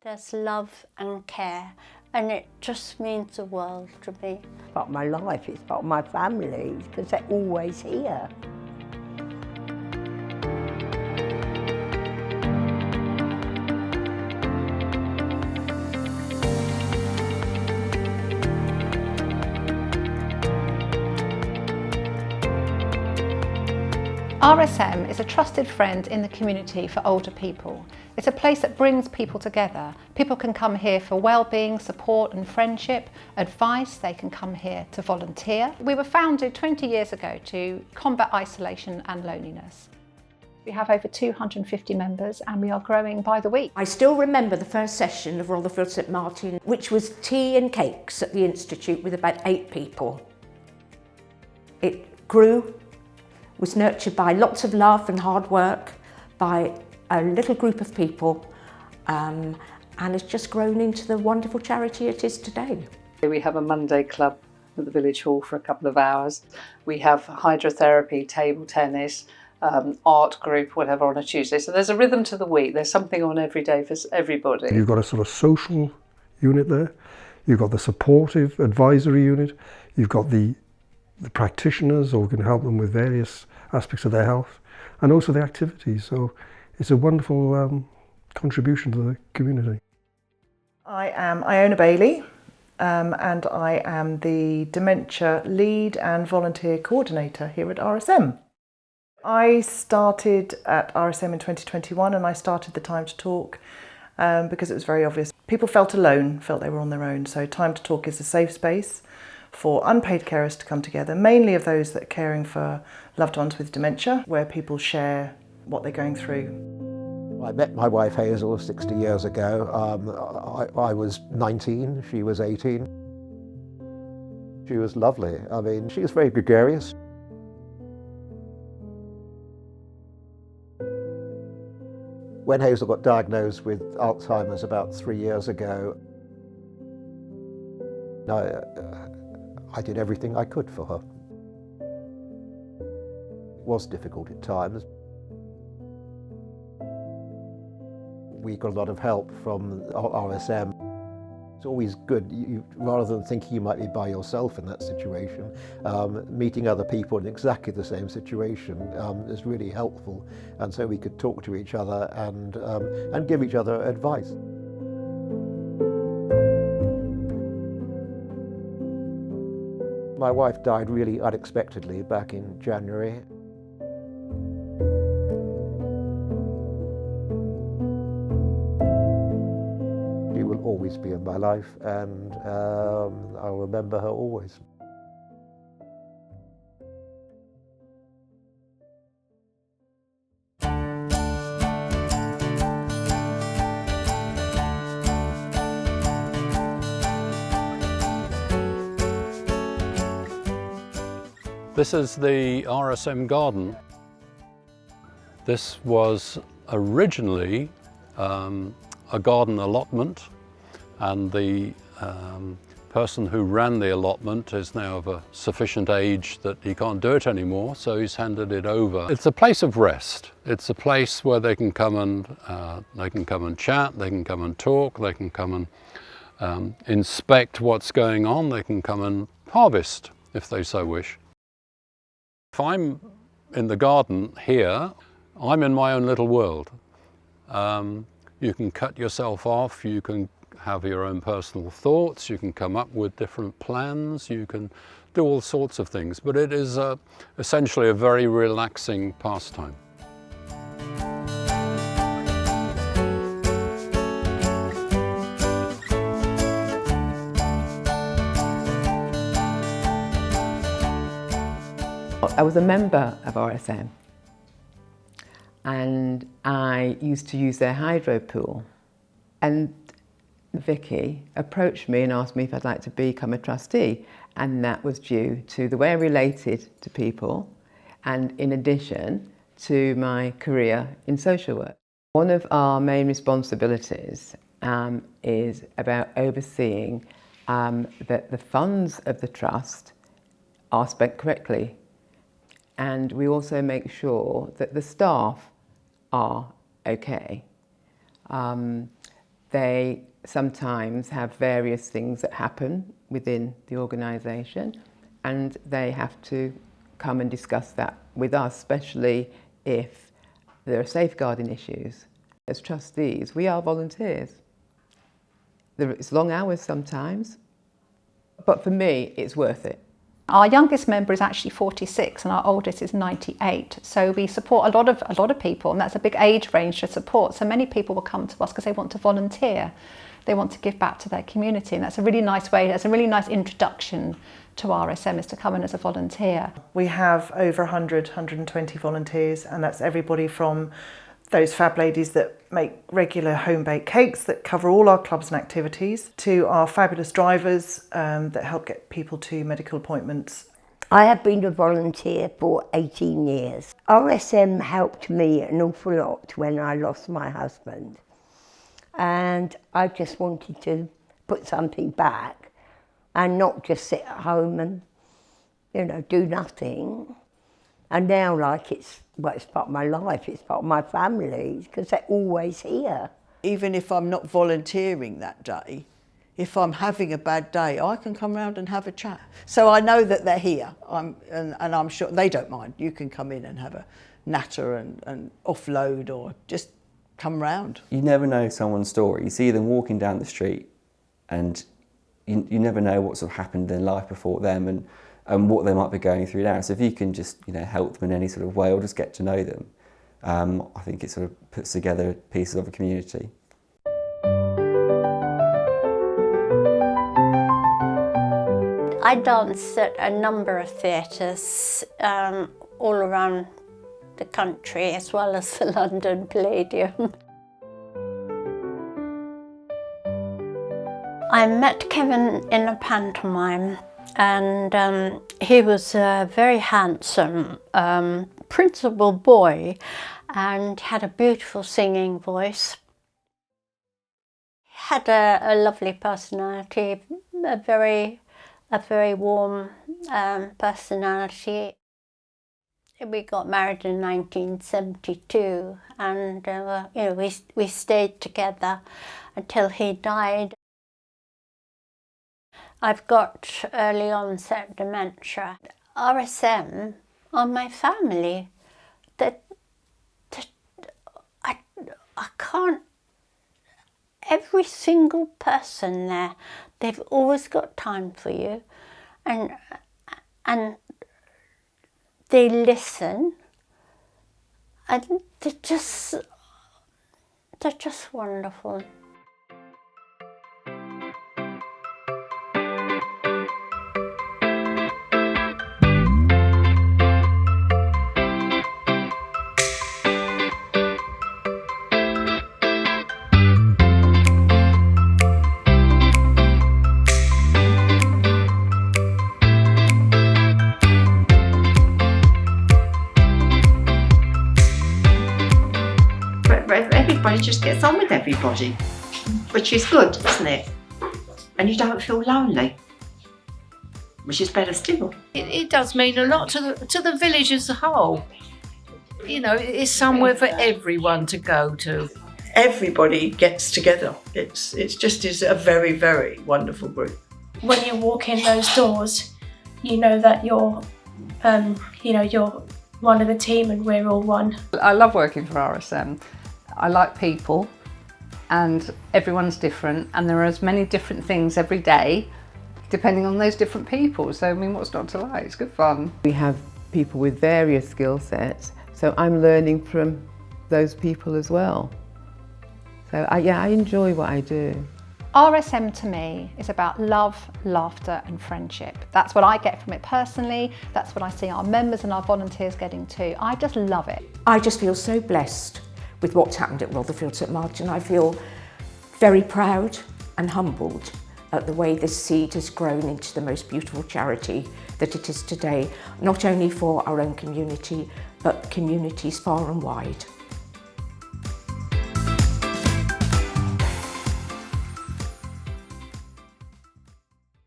There's love and care, and it just means the world to me. It's part of my life, it's part of my family, because they're always here. RSM is a trusted friend in the community for older people. It's a place that brings people together. People can come here for well-being, support and friendship, advice. They can come here to volunteer. We were founded 20 years ago to combat isolation and loneliness. We have over 250 members and we are growing by the week. I still remember the first session of Rotherfield St Martin, which was tea and cakes at the Institute with about 8 people. It grew, was nurtured by lots of love and hard work by a little group of people, and it's just grown into the wonderful charity it is today. We have a Monday club at the village hall for a couple of hours. We have hydrotherapy, table tennis, art group, whatever, on a Tuesday. So there's a rhythm to the week. There's something on every day for everybody. You've got a sort of social unit there. You've got the supportive advisory unit. You've got the practitioners who can help them with various aspects of their health, and also the activities. So it's a wonderful contribution to the community. I am Iona Bailey, and I am the Dementia Lead and Volunteer Coordinator here at RSM. I started at RSM in 2021 and I started the Time to Talk because it was very obvious. People felt alone, felt they were on their own, so Time to Talk is a safe space for unpaid carers to come together, mainly of those that are caring for loved ones with dementia, where people share what they're going through. I met my wife Hazel 60 years ago. I was 19, she was 18. She was lovely. I mean, she was very gregarious. When Hazel got diagnosed with Alzheimer's about 3 years ago, I did everything I could for her. It was difficult at times. We got a lot of help from RSM. It's always good, rather than thinking you might be by yourself in that situation, meeting other people in exactly the same situation is really helpful, and so we could talk to each other and give each other advice. My wife died really unexpectedly back in January. She will always be in my life, and I'll remember her always. This is the RSM garden. This was originally a garden allotment, and the person who ran the allotment is now of a sufficient age that he can't do it anymore, so he's handed it over. It's a place of rest. It's a place where they can come and chat, they can come and talk, they can come and inspect what's going on, they can come and harvest if they so wish. If I'm in the garden here, I'm in my own little world. You can cut yourself off, you can have your own personal thoughts, you can come up with different plans, you can do all sorts of things, but it is essentially a very relaxing pastime. I was a member of RSM and I used to use their hydro pool, and Vicky approached me and asked me if I'd like to become a trustee, and that was due to the way I related to people and in addition to my career in social work. One of our main responsibilities is about overseeing that the funds of the trust are spent correctly. And we also make sure that the staff are okay. They sometimes have various things that happen within the organisation, and they have to come and discuss that with us, especially if there are safeguarding issues. As trustees, we are volunteers. It's long hours sometimes, but for me, it's worth it. Our youngest member is actually 46 and our oldest is 98. So we support a lot of people, and that's a big age range to support. So many people will come to us because they want to volunteer. They want to give back to their community, and that's a really nice way, that's a really nice introduction to RSM, is to come in as a volunteer. We have over 120 volunteers, and that's everybody from those fab ladies that make regular home-baked cakes that cover all our clubs and activities, to our fabulous drivers that help get people to medical appointments. I have been a volunteer for 18 years. RSM helped me an awful lot when I lost my husband. And I just wanted to put something back and not just sit at home and, you know, do nothing. And now, like, it's part of my life, it's part of my family, because they're always here. Even if I'm not volunteering that day, if I'm having a bad day, I can come round and have a chat. So I know that they're here, and I'm sure they don't mind. You can come in and have a natter and offload, or just come round. You never know someone's story. You see them walking down the street, and you never know what sort of happened in life before them, and what they might be going through now. So if you can just, you know, help them in any sort of way, or just get to know them, I think it sort of puts together pieces of a community. I danced at a number of theatres all around the country, as well as the London Palladium. I met Kevin in a pantomime, and he was a very handsome principal boy and had a beautiful singing voice. He had a lovely personality, a very warm personality. We got married in 1972, and you know, we stayed together until he died. I've got early onset dementia. RSM are my family. I can't. Every single person there, they've always got time for you, and they listen, and they're just wonderful. Everybody just gets on with everybody, which is good, isn't it? And you don't feel lonely, which is better still. It does mean a lot to the village as a whole. You know, it's somewhere for everyone to go to. Everybody gets together. It's just is a very, very wonderful group. When you walk in those doors, you know that you're one of the team, and we're all one. I love working for RSM. I like people, and everyone's different, and there are as many different things every day depending on those different people. So I mean, what's not to like? It's good fun. We have people with various skill sets, so I'm learning from those people as well. So I enjoy what I do. RSM to me is about love, laughter and friendship. That's what I get from it personally. That's what I see our members and our volunteers getting too. I just love it. I just feel so blessed with what's happened at Rotherfield St Martin. I feel very proud and humbled at the way this seed has grown into the most beautiful charity that it is today, not only for our own community, but communities far and wide.